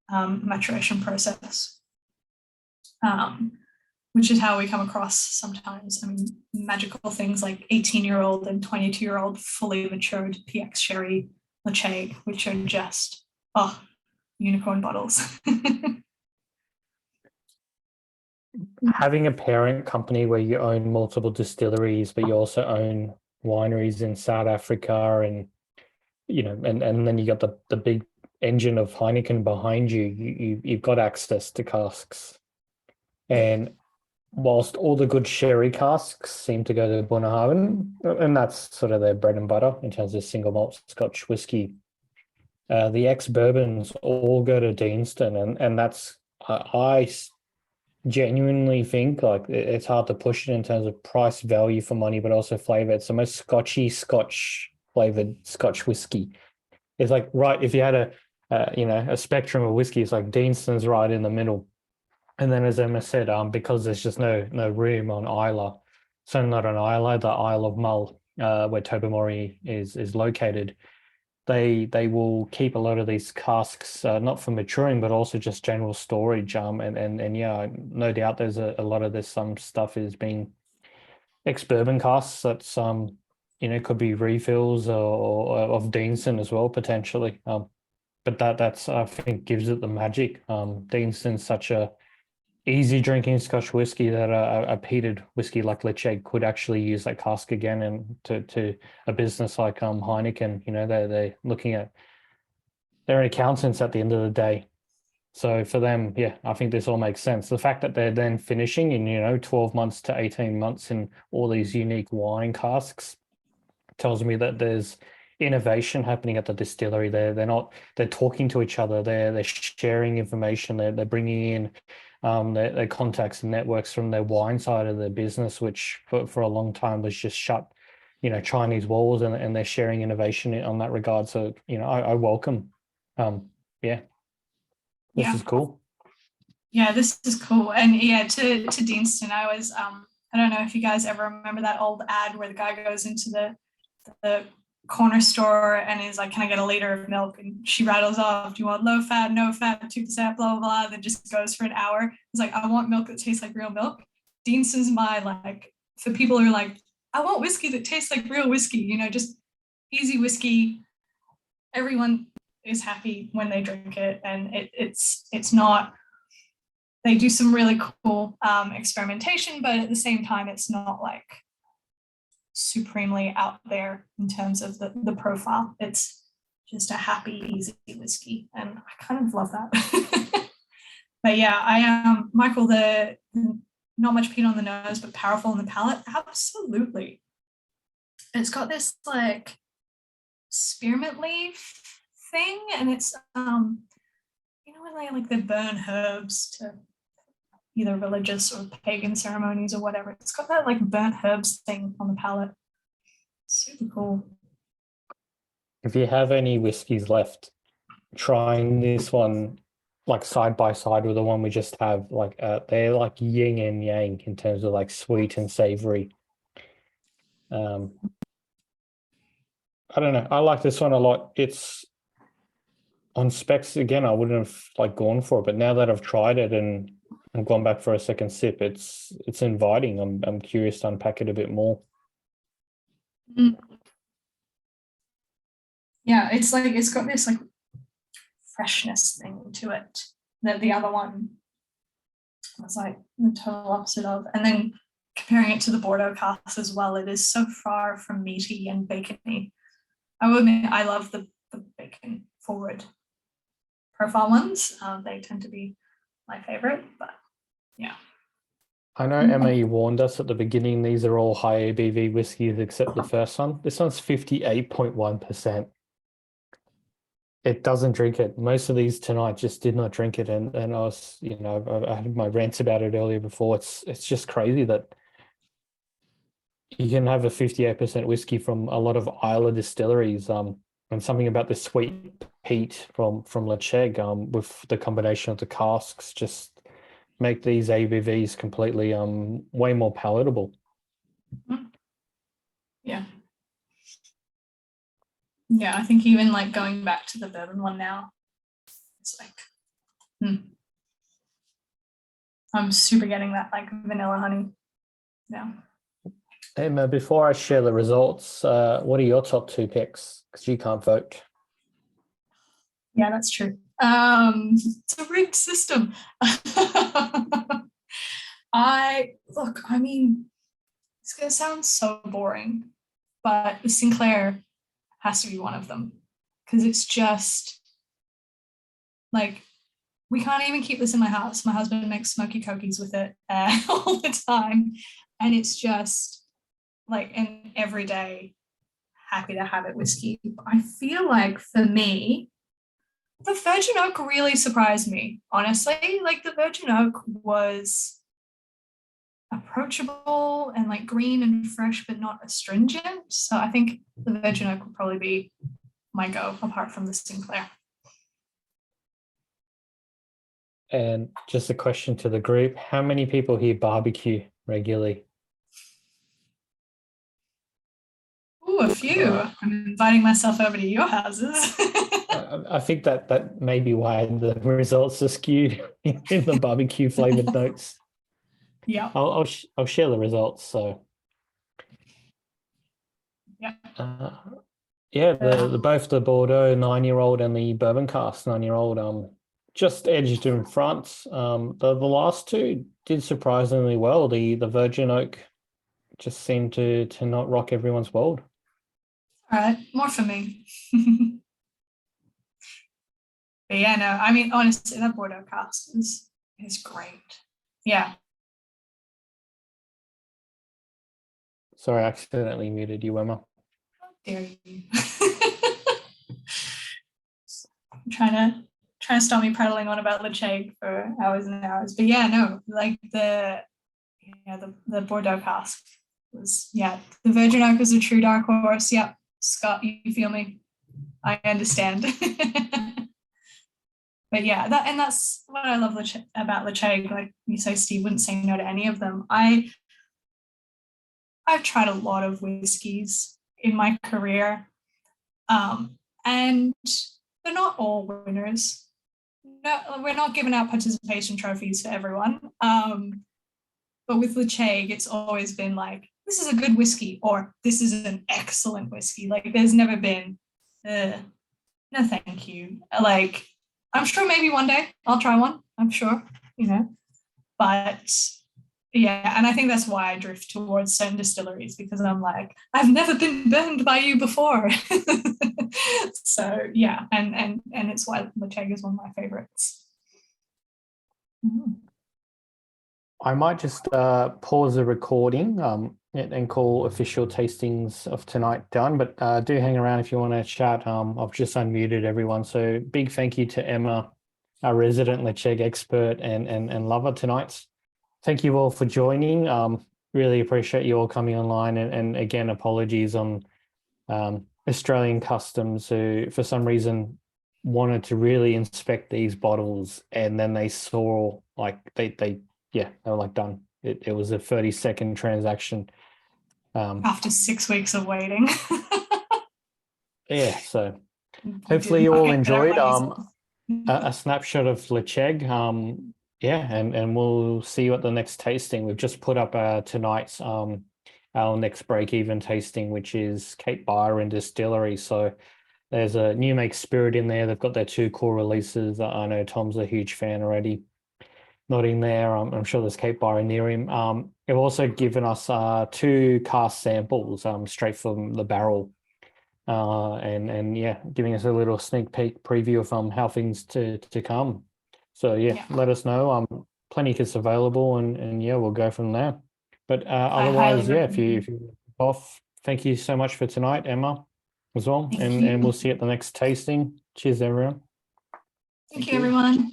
maturation process, which is how we come across sometimes. I mean, magical things like 18-year-old and 22-year-old fully matured PX sherry Ledaig, which are just, unicorn bottles. Having a parent company where you own multiple distilleries, but you also own wineries in South Africa, and you know, and then you got the big engine of Heineken behind you. You've got access to casks, and whilst all the good sherry casks seem to go to Bunnahabhain, and that's sort of their bread and butter in terms of single malt Scotch whiskey, the ex-bourbons all go to Deanston, and that's I genuinely think like it's hard to push it in terms of price value for money, but also flavor. It's the most Scotch flavored Scotch whiskey. It's like, right, if you had a spectrum of whiskey, it's like Deanston's right in the middle. And then, as Emma said, because there's just no room on Islay, so not on Islay, the Isle of Mull, where Tobermory is located, they will keep a lot of these casks, not for maturing, but also just general storage. And yeah, no doubt there's a lot of this, some stuff is being ex-bourbon casks that's could be refills or of Deanston as well potentially. But that's I think gives it the magic. Deanston's such a easy drinking Scotch whiskey that a peated whiskey like Ledaig could actually use that cask again, and to a business like Heineken, you know, they're looking at, they're accountants at the end of the day. So for them, yeah, I think this all makes sense. The fact that they're then finishing in 12 months to 18 months in all these unique wine casks tells me that there's innovation happening at the distillery. They're talking to each other. They're sharing information. They're bringing in their contacts and networks from their wine side of their business, which for a long time was just shut, Chinese walls, and they're sharing innovation on that regard. So, I welcome Yeah, this Yeah. is cool. Yeah, this is cool. And yeah, to Deanston, I was I don't know if you guys ever remember that old ad where the guy goes into the corner store and is like, "Can I get a liter of milk?" And she rattles off, "Do you want low fat, no fat, 2%, blah, blah, blah." Then just goes for an hour. It's like, "I want milk that tastes like real milk." Deanston's my like, for people who are like, "I want whiskey that tastes like real whiskey," just easy whiskey. Everyone is happy when they drink it, and it's not. They do some really cool experimentation, but at the same time, it's not like supremely out there in terms of the profile. It's just a happy, easy whiskey, and I kind of love that. But yeah, I am Michael. The not much peat on the nose, but powerful in the palate. Absolutely, it's got this like spearmint leaf thing, and it's when they burn herbs to either religious or pagan ceremonies or whatever. It's got that like burnt herbs thing on the palate. Super cool. If you have any whiskies left, trying this one like side by side with the one we just have, like they're like yin and yang in terms of like sweet and savory. I don't know. I like this one a lot. It's on specs again. I wouldn't have like gone for it, but now that I've tried it and gone back for a second sip, it's inviting. I'm curious to unpack it a bit more. Mm. Yeah, it's like it's got this like freshness thing to it that the other one was like the total opposite of. And then comparing it to the Bordeaux cask as well, it is so far from meaty and bacony. I will admit I love the bacon forward profile ones. They tend to be my favorite, but yeah. I know, Emma, you warned us at the beginning, these are all high ABV whiskies except the first one. This one's 58.1%. It doesn't drink it. Most of these tonight just did not drink it. And I was, I had my rants about it earlier before. It's just crazy that you can have a 58% whiskey from a lot of Islay distilleries. And something about the sweet peat from Lecheg, with the combination of the casks just make these ABVs completely way more palatable. Yeah. Yeah, I think even like going back to the bourbon one now, it's like, I'm super getting that like vanilla honey. Yeah. Emma, before I share the results, what are your top two picks? Because you can't vote. Yeah, that's true. It's a rigged system. I mean, it's gonna sound so boring, but the Sinclair has to be one of them because it's just like we can't even keep this in my house. My husband makes smoky cokies with it all the time, and it's just like an everyday happy to have it whiskey. I feel like for me, the Virgin Oak really surprised me, honestly. Like the Virgin Oak was approachable and like green and fresh, but not astringent. So I think the Virgin Oak would probably be my go, apart from the Sinclair. And just a question to the group, how many people here barbecue regularly? Ooh, a few. I'm inviting myself over to your houses. I think that may be why the results are skewed in the barbecue flavored notes. Yeah. I'll share the results. So yeah. Both the Bordeaux 9-year-old and the Bourbon Cask 9-year-old just edged in front. The last two did surprisingly well. The Virgin Oak just seemed to not rock everyone's world. All right, more for me. But yeah, no, I mean, honestly, that Bordeaux cask is great. Yeah. Sorry, I accidentally muted you, Emma. How dare you? trying to stop me prattling on about Lecheg for hours and hours. But yeah, no, like the Bordeaux cask was, the Virgin Oak was a true dark horse. Yeah, Scott, you feel me? I understand. But yeah, that's what I love about Leche. Like you say, Steve wouldn't say no to any of them. I've tried a lot of whiskeys in my career, and they're not all winners. No, we're not giving out participation trophies for everyone. But with Leche, it's always been like, this is a good whiskey, or this is an excellent whiskey. Like, there's never been, no, thank you. Like, I'm sure maybe one day I'll try one. I'm sure, but yeah, and I think that's why I drift towards certain distilleries, because I'm like, I've never been burned by you before. So yeah, and it's why Leche is one of my favorites. I might just pause the recording and call official tastings of tonight done, but do hang around if you want to chat. I've just unmuted everyone. So big thank you to Emma, our resident Leche expert and lover tonight. Thank you all for joining. Really appreciate you all coming online, and again, apologies on Australian Customs, who for some reason wanted to really inspect these bottles, and then they saw like they were like done. It was a 30-second transaction. After 6 weeks of waiting. Yeah, so hopefully you all enjoyed a snapshot of Leche. Yeah, and we'll see you at the next tasting. We've just put up tonight's our next break-even tasting, which is Cape Byron Distillery. So there's a new make spirit in there. They've got their 2 core releases. I know Tom's a huge fan already. Not in there. I'm sure there's Cape Byron near him. They've also given us 2 cask samples straight from the barrel. And yeah, giving us a little sneak peek preview of how things to come. So yeah, let us know. Plenty kits available, and yeah, we'll go from there. But otherwise, yeah, if you're off, thank you so much for tonight, Emma, as well. And we'll see you at the next tasting. Cheers, everyone. Thank you, everyone.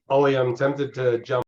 Ollie, I'm tempted to jump